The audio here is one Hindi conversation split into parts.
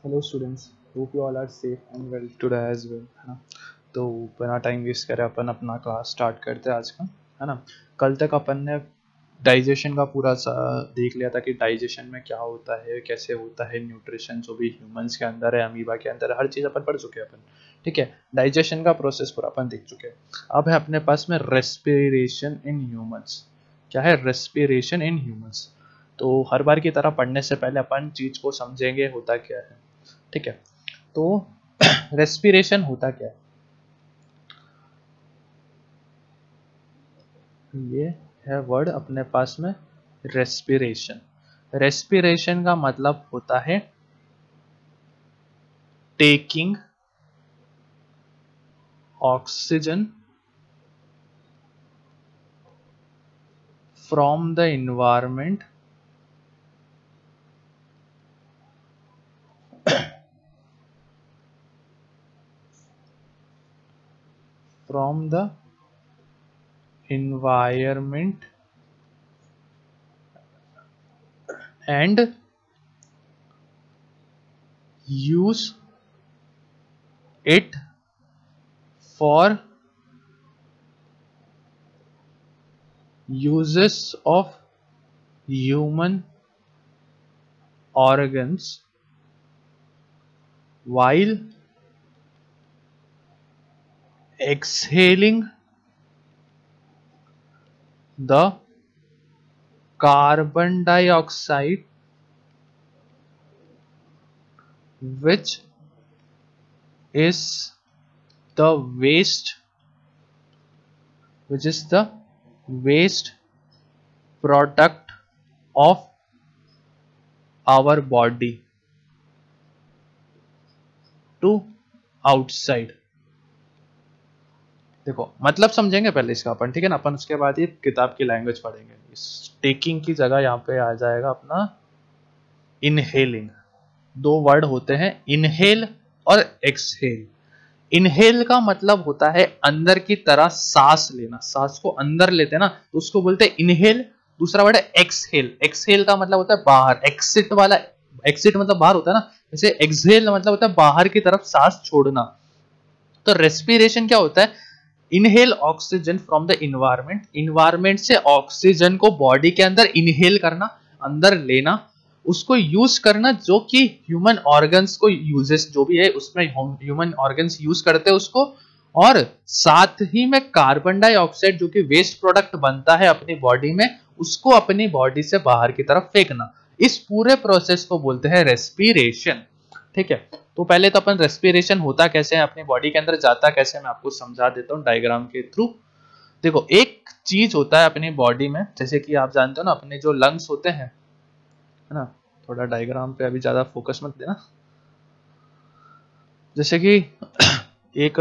Hello students, hope you all are safe and well today as well, है ना। तो बिना टाइम वेस्ट करे अपन अपना क्लास स्टार्ट करते हैं आज का, है ना। कल तक अपन ने डाइजेशन का पूरा देख लिया था कि डाइजेशन में क्या होता है, कैसे होता है, न्यूट्रिशन जो भी ह्यूमंस के अंदर है, अमीबा के अंदर है, हर चीज़ अपन पढ़ चुके हैं अपन। ठीक है, डाइजेशन का प्रोसेस पूरा अपन देख चुके हैं। अब है अपने पास में रेस्पिरेशन इन ह्यूमंस। क्या है रेस्पिरेशन इन ह्यूमंस? तो हर बार की तरह पढ़ने से पहले अपन चीज को समझेंगे होता क्या है। ठीक है, तो रेस्पिरेशन होता क्या है, ये है वर्ड अपने पास में, रेस्पिरेशन। रेस्पिरेशन का मतलब होता है taking oxygen from the environment from the environment and use it for uses of human organs while exhaling the carbon dioxide which is the waste which is the waste product of our body to outside। देखो मतलब समझेंगे पहले इसका अपन, ठीक है ना। अपन उसके बाद ये किताब की लैंग्वेज पढ़ेंगे। इस टेकिंग की जगह यहाँ पे आ जाएगा अपना इनहेलिंग। दो वर्ड होते हैं, इनहेल और एक्सहेल। इनहेल का मतलब होता है अंदर की तरह सांस लेना, सांस को अंदर लेते हैं ना, तो उसको बोलते हैं इनहेल। दूसरा वर्ड है एक्सहेल। एक्सहेल का मतलब होता है बाहर, एक्सिट वाला। एक्सिट मतलब बाहर होता है ना, जैसे एक्सहेल मतलब होता है बाहर की तरफ सांस छोड़ना। तो रेस्पिरेशन क्या होता है? Inhale oxygen from the environment, environment से ऑक्सीजन को बॉडी के अंदर इनहेल करना, अंदर लेना, उसको यूज करना, जो कि ह्यूमन ऑर्गन्स को यूजेस जो भी है उसमें ह्यूमन ऑर्गन्स यूज करते हैं उसको। और साथ ही में कार्बन डाइऑक्साइड जो कि वेस्ट प्रोडक्ट बनता है अपनी बॉडी में, उसको अपनी बॉडी से बाहर की तरफ फेंकना। इस पूरे प्रोसेस को बोलते हैं रेस्पिरेशन। ठीक है, तो पहले तो अपन रेस्पिरेशन होता कैसे है, अपनी बॉडी के अंदर जाता कैसे है, मैं आपको समझा देता हूँ डायग्राम के थ्रू। देखो, एक चीज होता है अपनी बॉडी में, जैसे कि आप जानते हो ना, अपने जो लंग्स होते हैं, है ना। थोड़ा डायग्राम पे अभी ज्यादा फोकस मत देना। जैसे कि एक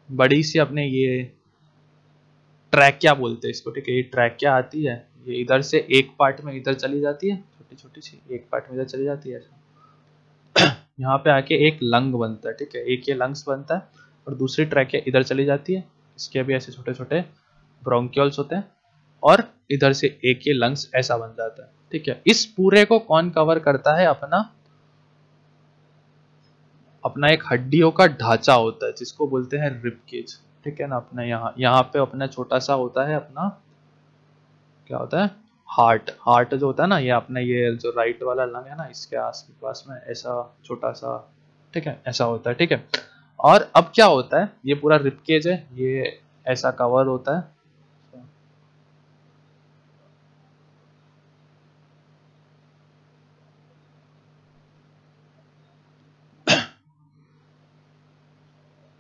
बड़ी सी अपने ये ट्रैकिया बोलते हैं इसको, ठीक है। ये ट्रैकिया आती है, ये इधर से एक पार्ट में इधर चली जाती है, छोटी छोटी सी एक पार्ट में इधर चली जाती है। यहाँ पे आके एक लंग बनता है, ठीक है। एक ये लंग्स बनता है और दूसरी ट्रैकिया इधर चली जाती है। इसके भी ऐसे छोटे छोटे ब्रोंक्यूल्स होते हैं और इधर से एक ये लंग्स ऐसा बन जाता है, ठीक है। इस पूरे को कौन कवर करता है? अपना अपना एक हड्डियों का ढांचा होता है जिसको बोलते हैं रिब केज, ठीक है ना। अपना यहाँ यहाँ पे अपना छोटा सा होता है अपना, क्या होता है, हार्ट। हार्ट जो होता है ना, ये अपना ये जो राइट वाला लंग है ना, इसके आस पास में ऐसा छोटा सा, ठीक है, ऐसा होता है, ठीक है। और अब क्या होता है, ये पूरा रिबकेज है, ये ऐसा कवर होता है।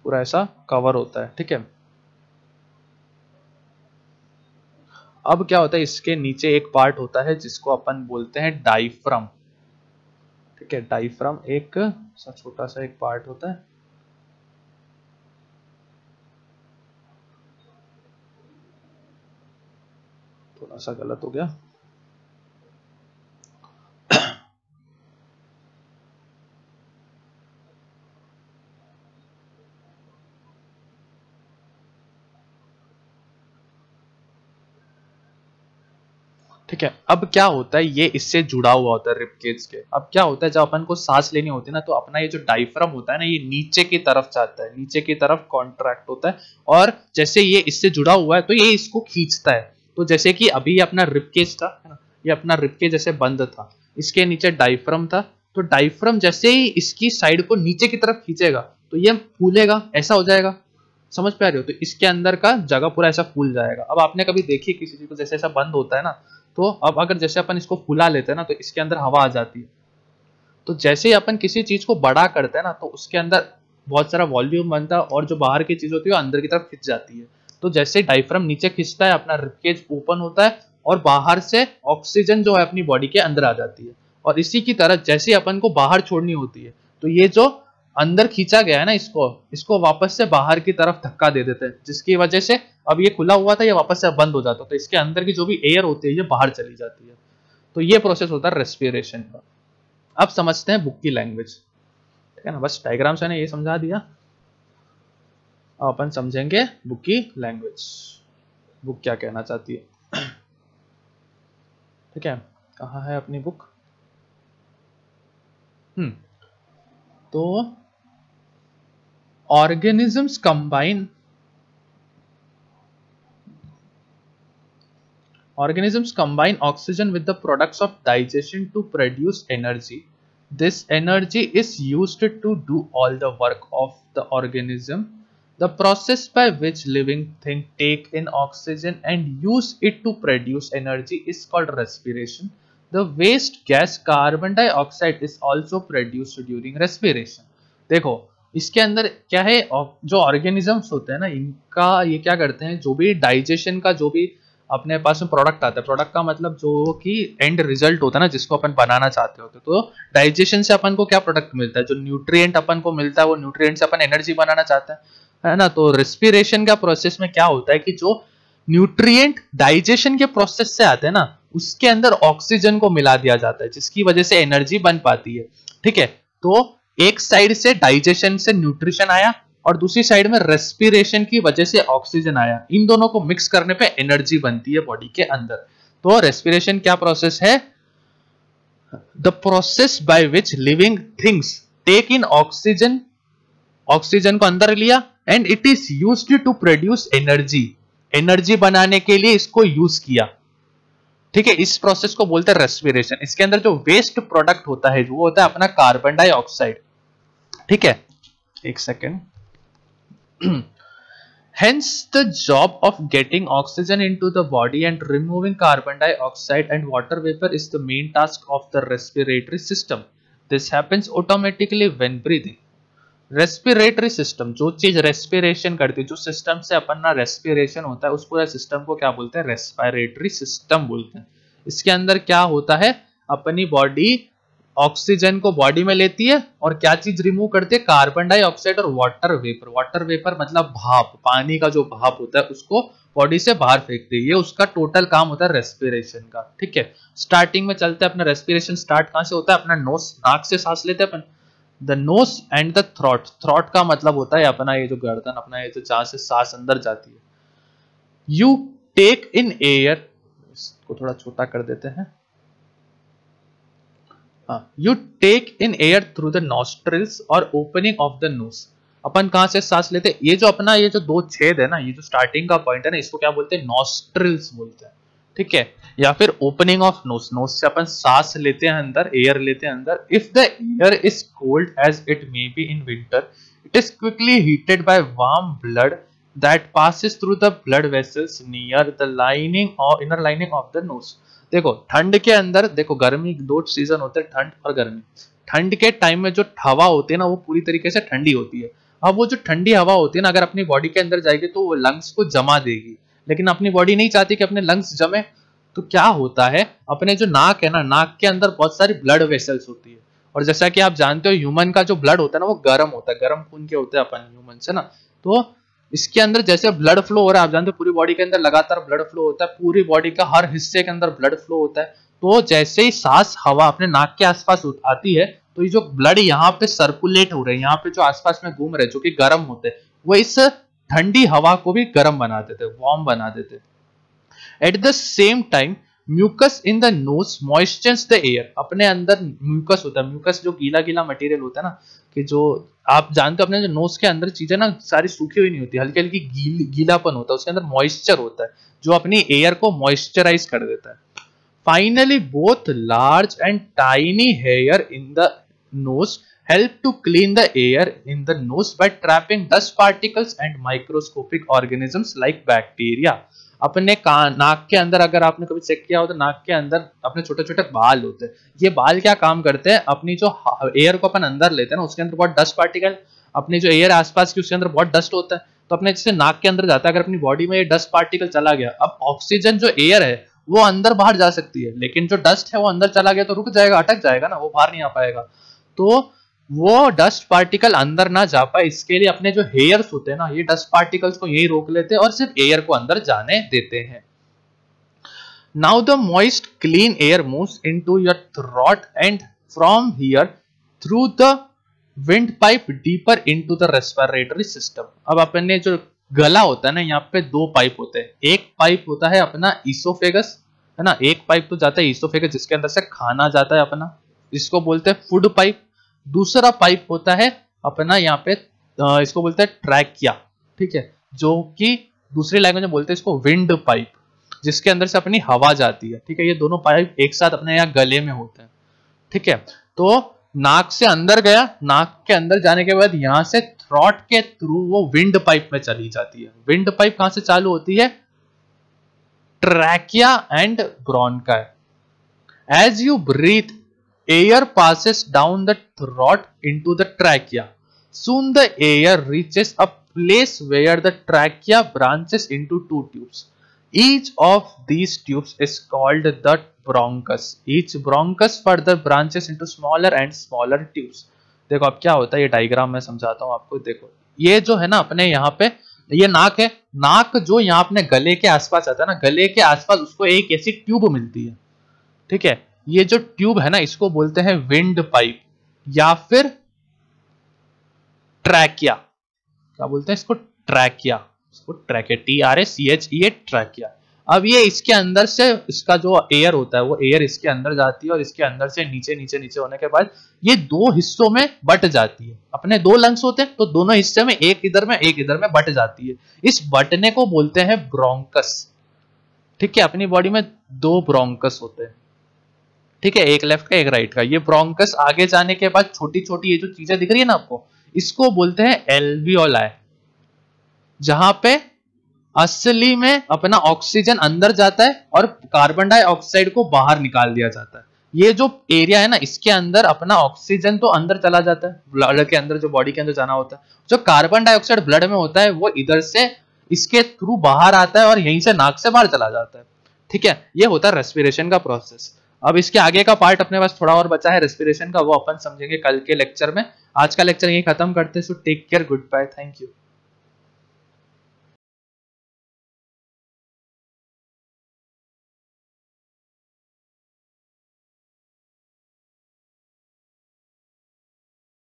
पूरा ऐसा कवर होता है, ठीक है। अब क्या होता है, इसके नीचे एक पार्ट होता है जिसको अपन बोलते हैं डाइफ्रम, ठीक है। डाइफ्रम एक सा छोटा सा एक पार्ट होता है। थोड़ा सा गलत हो गया। ठीक है। अब क्या होता है, ये इससे जुड़ा हुआ होता है रिब केज के। अब क्या होता है, जब अपन को सांस लेनी होती है ना, तो अपना ये जो डायफ्राम होता है ना, ये नीचे की तरफ जाता है, नीचे की तरफ कॉन्ट्रैक्ट होता है, और जैसे ये इससे जुड़ा हुआ है तो ये इसको खींचता है। तो जैसे कि अभी अपना रिब केज था, है ना, ये अपना रिब केज जैसे बंद था, इसके नीचे डायफ्राम था, तो डायफ्राम जैसे ही इसकी साइड को नीचे की तरफ खींचेगा तो ये फूलेगा, ऐसा हो जाएगा। समझ पा रहे हो? तो इसके अंदर का जगह पूरा ऐसा फूल जाएगा। अब आपने कभी देखी किसी चीज को जैसे ऐसा बंद होता है ना, तो अब अगर जैसे अपन इसको फुला लेते हैं ना, तो इसके अंदर हवा आ जाती है। तो जैसे ही अपन किसी चीज को बड़ा करते हैं ना, तो उसके अंदर बहुत सारा वॉल्यूम बनता है, और जो बाहर की चीज होती है वो अंदर की तरफ खिंच जाती है। तो जैसे डायफ्राम नीचे खिंचता है, अपना रिब केज ओपन होता है, और बाहर से ऑक्सीजन जो है अपनी बॉडी के अंदर आ जाती है। और इसी की तरह जैसे अपन को बाहर छोड़नी होती है, तो ये जो अंदर खींचा गया है ना, इसको वापस से बाहर की तरफ धक्का दे देते हैं, जिसकी वजह से अब ये खुला हुआ था, ये वापस से बंद हो जाता है, तो इसके अंदर की जो भी एयर होती है ये बाहर चली जाती है। तो ये प्रोसेस होता है रेस्पिरेशन का। अब समझते हैं बुक की लैंग्वेज, ठीक है ना। बस डायग्राम से ने ये समझा दिया, अब अपन समझेंगे बुक की लैंग्वेज, बुक क्या कहना चाहती है। ठीक है, कहाँ है अपनी बुक? तो organisms combine oxygen with the products of digestion to produce energy. This energy is used to do all the work of the organism. The process by which living things take in oxygen and use it to produce energy is called respiration. The waste gas carbon dioxide is also produced during respiration. देखो इसके अंदर क्या है, जो ऑर्गेनिजम्स होते हैं ना, इनका ये क्या करते हैं, जो भी डाइजेशन का जो भी अपने पास में प्रोडक्ट आता है, प्रोडक्ट का मतलब जो कि एंड रिजल्ट होता है ना, जिसको अपन बनाना चाहते होते हैं, तो डाइजेशन से अपन को क्या प्रोडक्ट मिलता है, जो न्यूट्रिएंट अपन को मिलता है, वो न्यूट्रिएंट से अपन एनर्जी बनाना चाहते हैं, है ना। तो रेस्पिरेशन का प्रोसेस में क्या होता है कि जो न्यूट्रिएंट डाइजेशन के प्रोसेस से आते हैं ना, उसके अंदर ऑक्सीजन को मिला दिया जाता है, जिसकी वजह से एनर्जी बन पाती है। ठीक है, तो एक साइड से डाइजेशन से न्यूट्रिशन आया, और दूसरी साइड में रेस्पिरेशन की वजह से ऑक्सीजन आया। इन दोनों को मिक्स करने पे एनर्जी बनती है बॉडी के अंदर। तो रेस्पिरेशन क्या प्रोसेस है? The process by which living things take in oxygen, oxygen को अंदर लिया, and it is used to produce energy, energy बनाने के लिए इसको यूज किया। ठीक है, इस प्रोसेस को बोलते हैं रेस्पिरेशन। इसके अंदर जो वेस्ट प्रोडक्ट होता है वो होता है अपना कार्बन डाइऑक्साइड। ठीक है, एक second. Hence, the job of getting oxygen into the body and removing carbon dioxide and water vapor is the main task of the respiratory system. This happens automatically when breathing. Respiratory system, जो चीज रेस्पिरेशन करती है, जो सिस्टम से अपन ना रेस्पिरेशन होता है, उस पूरे सिस्टम को क्या बोलते हैं? रेस्पिरेटरी सिस्टम बोलते हैं। इसके अंदर क्या होता है, अपनी बॉडी ऑक्सीजन को बॉडी में लेती है, और क्या चीज रिमूव करती है? कार्बन डाइऑक्साइड और वाटर वेपर। वाटर वेपर मतलब भाप, पानी का जो भाप होता है उसको बॉडी से बाहर फेंकती है। ये उसका टोटल काम होता है रेस्पिरेशन का। ठीक है, स्टार्टिंग में चलते हैं, अपना रेस्पिरेशन स्टार्ट कहां से होता है? अपना नोस, नाक से सांस लेते हैं अपन। The nose and the throat. Throat का मतलब होता है अपना ये जो गर्दन, अपना ये जो जहां से सांस अंदर जाती है। यू टेक इन एयर, इसको थोड़ा छोटा कर देते हैं। You take in air through the nostrils और opening of the nose। अपन कहां से सांस लेते हैं? ये जो अपना ये जो दो छेद है ना, ये जो स्टार्टिंग का पॉइंट है ना, इसको क्या बोलते हैं? नॉस्ट्रिल्स बोलते हैं। ठीक है, या फिर ओपनिंग ऑफ नोज। नोज से अपन सांस लेते हैं अंदर, एयर लेते हैं अंदर। If the air is cold as it may be in winter, it is quickly heated by warm blood that passes through the blood vessels near the lining और inner lining of the nose. देखो ठंड के अंदर, देखो गर्मी, दो सीजन होते हैं, ठंड और गर्मी। ठंड के टाइम में जो हवा होती है ना, वो पूरी तरीके से ठंडी होती है। अब वो जो ठंडी हवा होती है ना, अगर अपनी बॉडी के अंदर जाएगी तो वो लंग्स को जमा देगी, लेकिन अपनी बॉडी नहीं चाहती कि अपने लंग्स जमे। तो क्या होता है, अपने जो नाक है ना, नाक के अंदर बहुत सारी ब्लड वेसल्स होती है, और जैसा कि आप जानते हो ह्यूमन का जो ब्लड होता है ना, वो गर्म होता है, गर्म खून के होते हैं अपन ह्यूमन से ना। तो इसके अंदर जैसे ब्लड फ्लो हो रहा है, आप जानते हो पूरी बॉडी के अंदर लगातार ब्लड फ्लो होता है, पूरी बॉडी का हर हिस्से के अंदर ब्लड फ्लो होता है। तो जैसे ही सांस हवा अपने नाक के आसपास आती है, तो ये जो ब्लड यहाँ पे सर्कुलेट हो रहे हैं, यहाँ पे जो आसपास में घूम रहे हैं, जो कि गर्म होते हैं, वो इस ठंडी हवा को भी गर्म बना देते, वार्म बना देते। At the same time mucus in the nose moistures the air, अपने अंदर म्यूकस होता है, म्यूकस जो गीला गीला मटेरियल होता है ना, कि जो आप जानते हो अपने जो नोज के अंदर चीजें ना सारी सूखी हुई नहीं होती, हल्की हल्की गीलापन होता है, उसके अंदर मॉइस्चर होता है जो अपनी एयर को मॉइस्चराइज कर देता है। Finally both large and tiny here in the knows help to clean the air in the nose by trapping dust particles and microscopic organisms like bacteria। अपने नाक के अंदर अगर आपने कभी चेक किया हो तो नाक के अंदर अपने छोटे छोटे बाल होते हैं, ये बाल क्या काम करते हैं, अपनी जो एयर को अपन अंदर लेते हैं ना उसके अंदर बहुत डस्ट पार्टिकल, अपनी जो एयर आसपास की उसके अंदर बहुत डस्ट होता है, तो अपने जैसे नाक के अंदर जाता है, अगर अपनी बॉडी में ये डस्ट पार्टिकल चला गया, अब ऑक्सीजन जो एयर है वो अंदर बाहर जा सकती है, लेकिन जो डस्ट है वो अंदर चला गया तो रुक जाएगा, अटक जाएगा ना, वो बाहर नहीं आ पाएगा। तो वो डस्ट पार्टिकल अंदर ना जा पाए इसके लिए अपने जो हेयर्स होते हैं ना, ये डस्ट पार्टिकल्स को यही रोक लेते हैं और सिर्फ एयर को अंदर जाने देते हैं। Now the moist clean air moves into your throat and from here through the wind pipe deeper into the respiratory system. अब अपने जो गला होता है ना, यहाँ पे दो पाइप होते हैं, एक पाइप होता है अपना ईसोफेगस, है ना, एक पाइप तो जाता है ईसोफेगस जिसके अंदर से खाना जाता है अपना, इसको बोलते हैं फूड पाइप। दूसरा पाइप होता है अपना यहाँ पे इसको बोलते हैं ट्रैकिया, ठीक है, जो कि दूसरी लैंग्वेज में बोलते हैं इसको विंड पाइप, जिसके अंदर से अपनी हवा जाती है, ठीक है। ये दोनों पाइप एक साथ अपने यहाँ गले में होते हैं, ठीक है। तो नाक से अंदर गया, नाक के अंदर जाने के बाद यहाँ से थ्रोट के थ्रू वो विंड पाइप में चली जाती है। विंड पाइप कहां से चालू होती है, trachea and bronchi. As you breathe air passes down the throat into the trachea. Soon the air reaches a place where the trachea branches into two tubes. Each of these tubes is called the bronchus. Each bronchus further branches into smaller and smaller tubes. देखो अब क्या होता है, ये डायग्राम मैं समझाता हूँ आपको। देखो ये जो है ना अपने यहाँ पे ये नाक है, नाक जो यहाँ अपने गले के आसपास आता है ना, गले के आसपास उसको एक ऐसी ट्यूब मिलती है, ठीक है। ये जो ट्यूब है ना इसको बोलते हैं विंड पाइप या फिर ट्रैकिया। क्या बोलते हैं इसको, ट्रैकिया, इसको ट्रैकिया, TRACHEA, ट्रैकिया। अब ये इसके अंदर से इसका जो एयर होता है वो एयर इसके अंदर जाती है और इसके अंदर से नीचे नीचे नीचे होने के बाद ये दो हिस्सों में बट जाती है। अपने दो लंग्स होते हैं तो दोनों हिस्से में एक इधर में बट जाती है। इस बटने को बोलते हैं ब्रोंकस, ठीक है। अपनी बॉडी में दो ब्रोंकस होते हैं, ठीक है, एक लेफ्ट का एक राइट का। ये ब्रोंकस आगे जाने के बाद छोटी छोटी ये जो चीजें दिख रही है ना आपको, इसको बोलते हैं एल्वियोलाई, जहां पे असली में अपना ऑक्सीजन अंदर जाता है और कार्बन डाइऑक्साइड को बाहर निकाल दिया जाता है। ये जो एरिया है ना इसके अंदर अपना ऑक्सीजन तो अंदर चला जाता है, ब्लड के अंदर, जो बॉडी के अंदर जाना होता है। जो कार्बन डाइऑक्साइड ब्लड में होता है वो इधर से इसके थ्रू बाहर आता है और यहीं से नाक से बाहर चला जाता है, ठीक है। ये होता है रेस्पिरेशन का प्रोसेस। अब इसके आगे का पार्ट अपने पास थोड़ा और बचा है रेस्पिरेशन का, वो अपन समझेंगे कल के लेक्चर में। आज का लेक्चर यही खत्म करते हैं। So take care, good bye, thank you.